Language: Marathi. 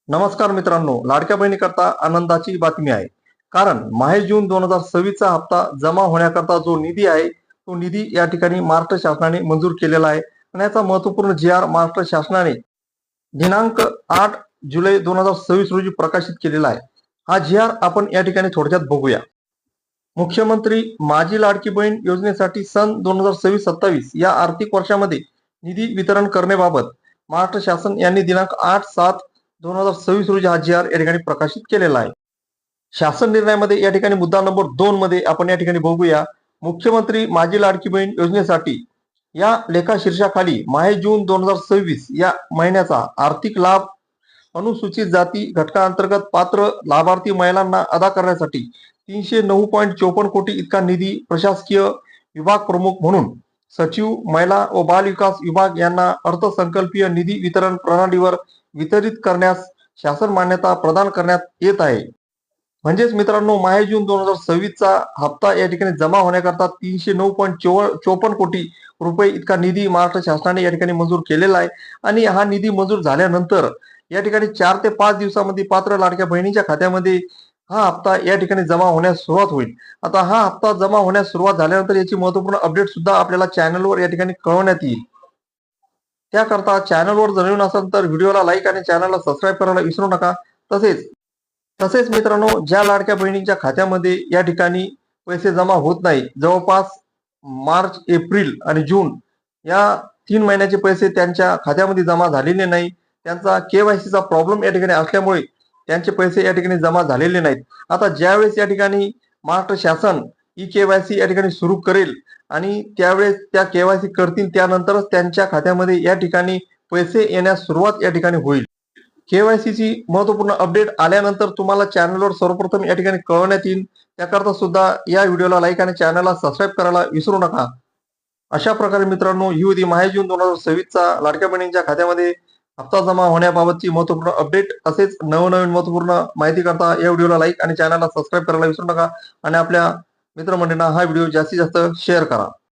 नमस्कार मित्रांनो, लाडक्या बहिणीकरता आनंदाची बातमी आहे. कारण माहे जून 2026 चा हप्ता जमा होण्याकरता जो निधी आहे, तो निधी या ठिकाणी महाराष्ट्र शासनाने मंजूर केलेला आहे. आणि याचा महत्वपूर्ण जी.आर. महाराष्ट्र शासनाने दिनांक 8 जुलै 2026 रोजी प्रकाशित केलेला आहे. हा जी.आर. आपण या ठिकाणी थोडक्यात बघूया. मुख्यमंत्री माझी लाडकी बहीण योजनेसाठी सन 2026-27 या आर्थिक वर्षामध्ये निधी वितरण करण्याबाबत महाराष्ट्र शासन यांनी दिनांक 8/7/2026 रोजी हा जी.आर. या ठिकाणी प्रकाशित केलेला आहे. शासन निर्णयामध्ये या ठिकाणी मुद्दा नंबर 2 मध्ये आपण या ठिकाणी बघूया. मुख्यमंत्री माझी लाडकी बहीण योजनेसाठी या लेखा शीर्षाखाली माहे जून 2026 या महिन्याचा आर्थिक लाभ अनुसूचित जाती घटकांतर्गत पात्र लाभार्थी महिलांना अदा करण्यासाठी 309.54 कोटी इतका निधी प्रशासकीय विभाग प्रमुख म्हणून सचिव महिला व बाल विकास विभाग यांना अर्थसंकल्पीय निधी वितरण प्रणालीवर वितरित करण्यास शासन मान्यता प्रदान करण्यात येत आहे. म्हणजेच मित्रांनो, माहे जून 2026 चा हप्ता या ठिकाणी जमा होण्याकरता 309.54 कोटी रुपये इतका निधी महाराष्ट्र शासनाने या ठिकाणी मंजूर केलेला आहे. आणि हा निधी मंजूर झाल्यानंतर या ठिकाणी 4 ते 5 दिवसामध्ये पात्र लाडक्या बहिणीच्या खात्यामध्ये हा हप्ता या ठिकाणी जमा होण्यास सुरुवात होईल. आता हा हप्ता जमा होण्यास सुरुवात झाल्यानंतर याची महत्वपूर्ण अपडेट सुद्धा आपल्याला चॅनलवर या ठिकाणी कळवण्यात येईल. त्याकरता चॅनलवर जर नवीन असाल तर व्हिडिओला लाईक आणि चॅनलला सबस्क्राईब करायला विसरू नका. तसेच तसेच मित्रांनो, ज्या लाडक्या बहिणींच्या खात्यामध्ये या ठिकाणी पैसे जमा होत नाही, जवळपास मार्च, एप्रिल आणि जून या 3 महिन्याचे पैसे त्यांच्या खात्यामध्ये जमा झालेले नाही, त्यांचा केवायसीचा प्रॉब्लेम या ठिकाणी असल्यामुळे त्यांचे पैसे या ठिकाणी जमा झालेले नाहीत. आता ज्यावेळेस या ठिकाणी महाराष्ट्र शासन ई केवायसी या ठिकाणी सुरू करेल आणि त्यावेळेस त्या केवायसी करतील, त्यानंतरच त्यांच्या खात्यामध्ये या ठिकाणी पैसे येण्यास सुरुवात या ठिकाणी होईल. केवायसीची महत्वपूर्ण अपडेट आल्यानंतर तुम्हाला चॅनलवर सर्वप्रथम या ठिकाणी कळवण्यात येईल. त्याकरता सुद्धा या व्हिडिओला लाईक आणि चॅनलला सबस्क्राईब करायला विसरू नका. अशा प्रकारे मित्रांनो, ही होती माहे जून 2026 चा लाडक्या बहिणींच्या खात्यामध्ये हप्ता जमा होण्याबाबतची महत्वपूर्ण अपडेट. असेच नवनवीन महत्वपूर्ण माहिती करता या व्हिडिओला लाईक आणि चॅनलला सबस्क्राईब करायला विसरू नका. आणि आपल्या मित्रमंडळींना हा व्हिडिओ जास्तीत जास्त शेअर करा.